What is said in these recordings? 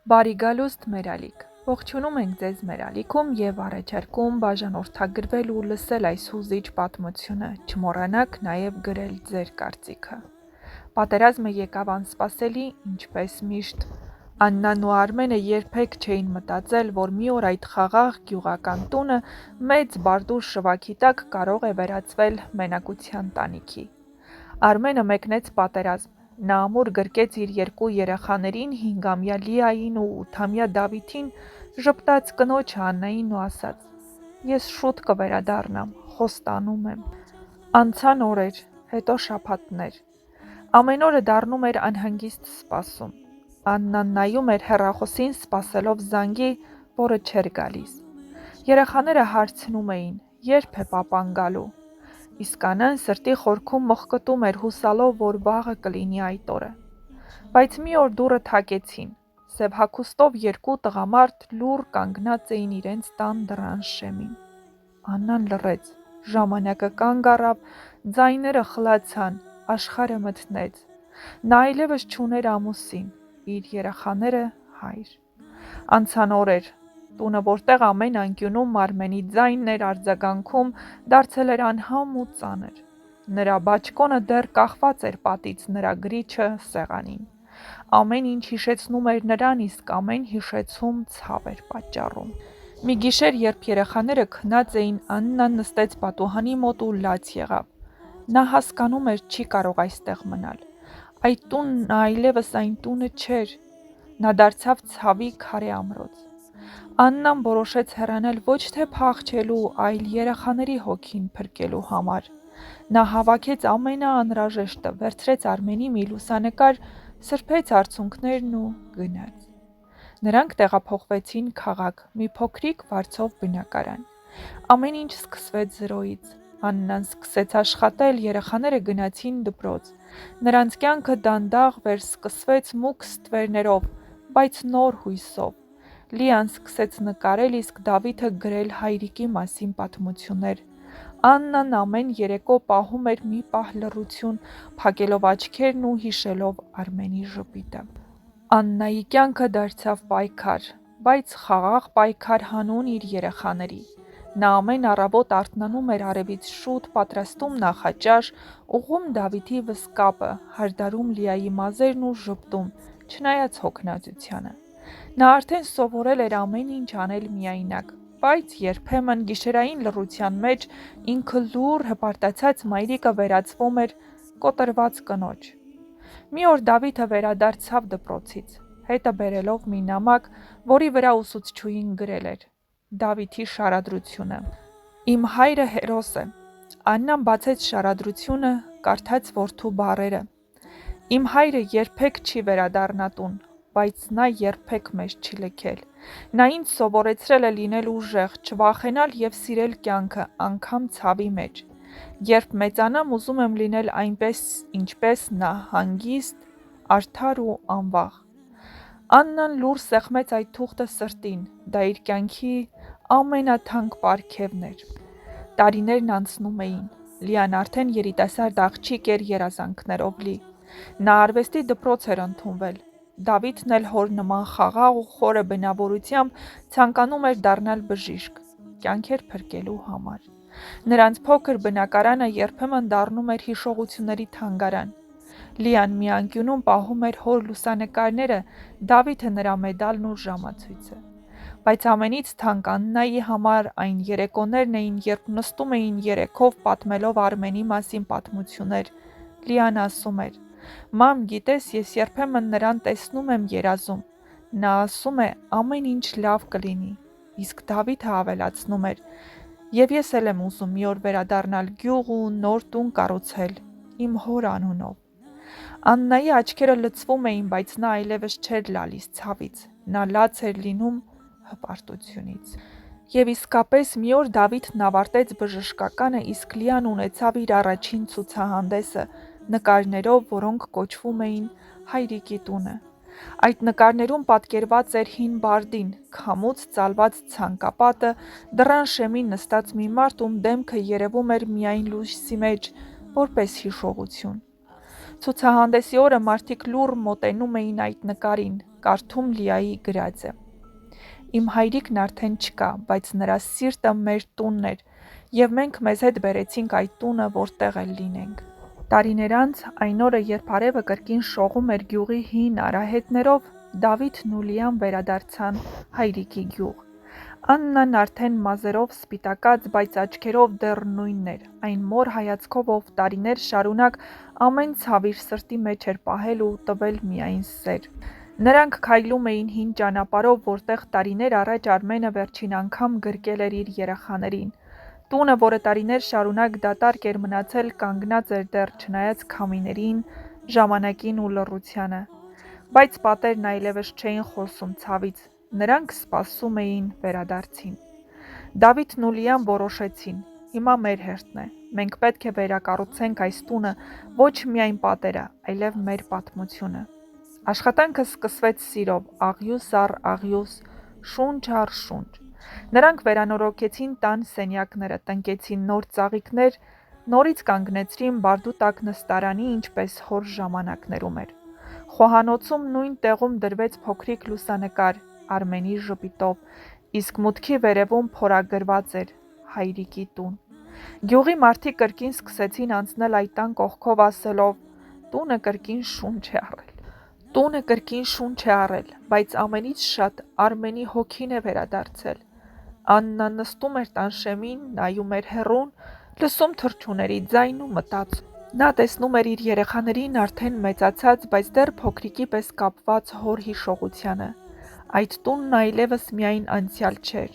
Բարի գալուստ մեր ալիք, ողջունում ենք ձեզ մեր ալիքում և առաջարկում բաժանորդագրվել ու լսել այս հուզիչ պատմությունը, չմոռանաք նաև գրել ձեր կարծիքը։ Պատերազմը եկավ անսպասելի, ինչպես միշտ։ Աննան ու Արմենը երբեք չէին մտածել, որ մի օր այդ խաղաղ գյուղական տունը մեծ բարդուր շվաքի տակ կարող է վերածվել մենակության տանիքի։ Արմենը մեկնեց պատերազմ։ Նա ամուր գրկեց իր երկու երեխաներին, 5-ամյա Լիային ու 8-ամյա Դավիթին, ժպտաց կնոջը Աննային ու ասաց. «Ես շուտ կվերադառնամ, խոստանում եմ»։ Անցան օրեր, հետո շաբաթներ։ Ամեն օրը դառնում էր անհանգիստ սպասում։ Աննան նայում էր հեռախոսին, սպասելով զանգի, որը չէր գալիս։ Երեխաները հարցնում էին. «Երբ է պապան գալու»։ Իսկ Աննան սրտի խորքում մխկտում էր, հուսալով, որ վաղը կլինի այդ օրը։ Բայց մի օր դուռը թակեցին։ Սև հագուստով երկու տղամարդ լուռ կանգնած էին իրենց տան դռան շեմին։ Աննան լռեց, ժամանակը կանգ առավ, ձայները խլացան, աշխարհը մթնեց։ Նա այլևս չուներ ամուսին, իր երեխաները՝ հայր։ Անցան օրեր։ Տունը, որտեղ ամեն անկյունում Արմենի ձայնն էր արձագանքում, դարձել էր անհամ ու ծանր։ Նրա բաճկոնը դեռ կախված էր պատից, նրա գրիչը՝ սեղանին։ Ամեն ինչ հիշեցնում էր նրան, իսկ ամեն հիշեցում ցավ էր պատճառում։ Մի գիշեր, երբ երեխաները քնած էին, Աննան նստեց պատուհանի մոտ ու լաց եղավ։ Նա հասկանում էր՝ չի կարող այստեղ մնալ։ Այդ տունն այլևս այն տունը չէր։ Նա դարձավ ցավի քարե ամրոց։ Աննան որոշեց հեռանալ ոչ թե փախչելու, այլ երեխաների հոգին փրկելու համար։ Նա հավաքեց ամենաանհրաժեշտը, վերցրեց Արմենի մի լուսանկար, սրբեց արցունքներն ու գնաց։ Նրանք տեղափոխվեցին քաղաք, մի փոքրիկ վարձով բնակարան։ Ամեն ինչ սկսվեց զրոյից։ Աննան սկսեց աշխատել, երեխաները գնացին դպրոց։ Նրանց կյանքը դանդաղ վերսկսվեց մուգ ստվերներով, բայց նոր հույսով։ Լիան սկսեց նկարել, իսկ Դավիթը գրել հայրիկի մասին պատմություններ։ Աննան ամեն երեկո պահում էր մի պահ լռություն, փակելով աչքերն ու հիշելով Արմենի ժպիտը։ Աննայի կյանքը դարձավ պայքար, բայց խաղաղ պայքար հանուն իր երեխաների։ Նա ամեն առավոտ արթնանում էր արևից շուտ, պատրաստում նախաճաշ, ուղղում Դավիթի վսկապը, հարդարում Լիայի մազերն ու ժպտում, չնայած հոգնածությանը։ Նա արդեն սովորել էր ամեն ինչ անել միայնակ, բայց երբեմն գիշերային լռության մեջ ինքը լուռ հպարտացած մայրիկը վերածվում էր կոտրված կնոջ։ Մի օր Դավիթը վերադարձավ դպրոցից, հետը բերելով մի նամակ, որի վրա ուսուցչուհին գրել էր. «Դավիթի շարադրությունը»։ Իմ հայրը հերոս է։ Աննան բացեց շարադրությունը, կարդաց որդու բառերը։ Իմ հայրը երբեք չի վերադառնա տուն, բայց նա երբեք մեզ չի լքել։ Նա ինձ սովորեցրել է լինել ուժեղ, չվախենալ և սիրել կյանքը, անգամ ցավի մեջ։ Երբ մեծանամ, ուզում եմ լինել այնպես, ինչպես նա, հանգիստ, արդար ու անվախ։ Աննան լուռ սեղմեց այդ թուղթը սրտին, դա իր կյանքի ամենաթանկ պարգևն էր։ Տարիներն անցնում էին։ Լիան արդեն երիտասարդ աղջիկ էր, երազանքներով լի։ Նա արվեստի դպրոց էր ընդունվել։ Դավիթն էլ հոր նման խաղաղ ու խորը բնավորությամբ ցանկանում էր դառնալ բժիշկ, կյանքեր փրկելու համար։ Նրանց փոքր բնակարանը երբեմն դառնում էր հիշողությունների թանգարան։ Լիան մի անկյունում պահում էր հոր լուսանկարները, Դավիթը նրա մեդալն ու ժամացույցը։ Բայց ամենից թանկ Աննայի համար այն երեկոներն էին, երբ նստում էին երեքով պատմելով Արմենի մասին պատմություններ։ Լիան ասում էր. «Մամ, գիտես, ես երբեմն նրան տեսնում եմ երազում։ Նա ասում է ամեն ինչ լավ կլինի»։ Իսկ Դավիթը ավելացնում էր. «Եվ ես էլ եմ ուզում մի օր վերադառնալ գյուղ ու նոր տուն կառուցել, իմ հոր անունով»։ Աննայի աչքերը լցվում էին, բայց նա այլևս չէր լալիս ցավից, նա լաց էր լինում հպարտությունից։ Եվ իսկապես մի օր Դավիթն ավարտեց բժշկականը, իսկ Լիան ունեցավ իր առաջին ցուցահանդեսը՝ նկարներով, որոնք կոչվում էին «Հայրիկի տունը»։ Այդ նկարներում պատկերված էր հին բարդին, քամուց ծալված ցանկապատը, դռան շեմին նստած մի մարդ, ում դեմքը երևում էր միայն լույսի մեջ, որպես հիշողություն։ Ցուցահանդեսի օրը մարդիկ լուռ մոտենում էին այդ նկարին, Կարդում Լիայի գրածը։ Իմ հայրիկն արդեն չկա, բայց նրա սիրտը մեր տունն էր, և մենք մեզ հետ բերեցինք այդ տունը, որտեղ էլ լինենք։ Տարիներ անց, այն օրը, երբ արևը կրկին շողում էր գյուղի հին արահետներով, Դավիթն ու Լիան վերադարձան հայրիկի գյուղ։ Աննան արդեն մազերով սպիտակած, բայց աչքերով դեռ նույնն էր, այն մոր հայացքով, ով տարիներ շարունակ ամեն ցավ իր սրտի մեջ էր պահել ու տվել միայն սեր։ Նրանք քայլում էին հին ճանապարհով, որտեղ տարիներ առաջ Արմենը վերջին անգամ գրկել էր իր երեխաներին։ Տունը, որը տարիներ շարունակ դատարկ էր մնացել, կանգնած էր դեռ չնայած քամիներին, ժամանակին ու լռությանը։ Բայց պատերն այլևս չէին խոսում ցավից, նրանք սպասում էին վերադարձին։ Դավիթն ու Լիան որոշեցին. հիմա մեր հերթն է։ Մենք պետք է վերակառուցենք այս տունը, ոչ միայն պատերը, այլև մեր պատմությունը։ Աշխատանքը սկսվեց սիրով, աղյուս առ աղյուս, շունչ առ շունչ։ Նրանք վերանորոգեցին տան սենյակները, տնկեցին նոր ծաղիկներ, նորից կանգնեցրին բարդու տակ նստարանի, ինչպես հոր ժամանակներում էր։ Խոհանոցում նույն տեղում դրվեց փոքրիկ լուսանկար Արմենի ժպիտով, իսկ մուտքի վերևում փորագրված էր «Հայրիկի տուն»։ Գյուղի մարդիկ կրկին սկսեցին անցնել այդ տան կողքով, ասելով. «Տունը կրկին շունչ է առել»։ Տունը կրկին շունչ է առել, բայց ամենից շատ Արմենի հոգին է վերադարձել։ Աննան նստում էր տան շեմին, նայում էր հեռուն, լսում թռչունների ձայն ու մտածում։ Նա տեսնում էր իր երեխաներին արդեն մեծացած, բայց դեռ փոքրիկի պես կապված հոր հիշողությանը։ Այդ տունն այլևս միայն անցյալ չէր,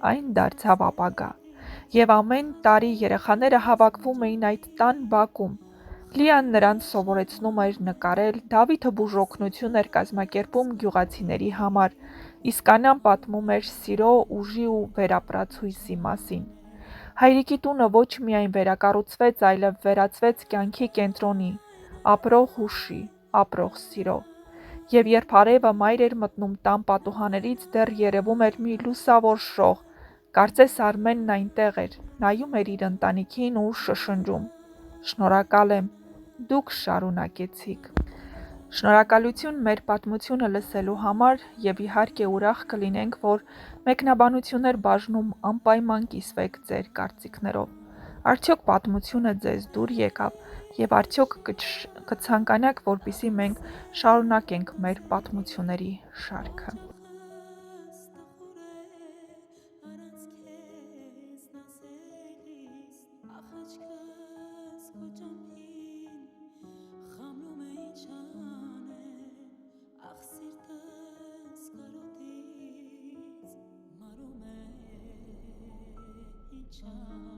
այն դարձավ ապագա։ Եվ ամեն տարի երեխաները հավաքվում էին այդ տան բակում։ Լիան նրանց սովորեցնում էր նկարել, Դավիթը բուժօգնություն էր կազմակերպում գյուղացիների համար, իսկ Անան պատմում էր սիրո, ուժի ու վերապրած հույսի մասին։ Հայրիկի տունը ոչ միայն վերակառուցվեց, այլև վերածվեց կյանքի կենտրոնի, ապրող հուշի, ապրող սիրո։ Եվ երբ արևը մայր էր մտնում տան պատուհաններից, դեռ երևում էր մի լուսավոր շող, կարծես Արմենն այնտեղ էր, նայում էր իր ընտանիքին ու շշնջում. «Շնորհակալ եմ, դուք շարունակեցիք»։ Շնորհակալություն մեր պատմությունը լսելու համար և իհարկե ուրախ կլինենք, որ մեկնաբանություններ բաժնում անպայման կիսվեք ձեր կարծիքներով։ Արդյոք պատմությունը ձեզ դուր եկավ և արդյոք կցանկանաք, որպեսզի մենք շարունակենք մեր պատմությունների շարքը։ Չան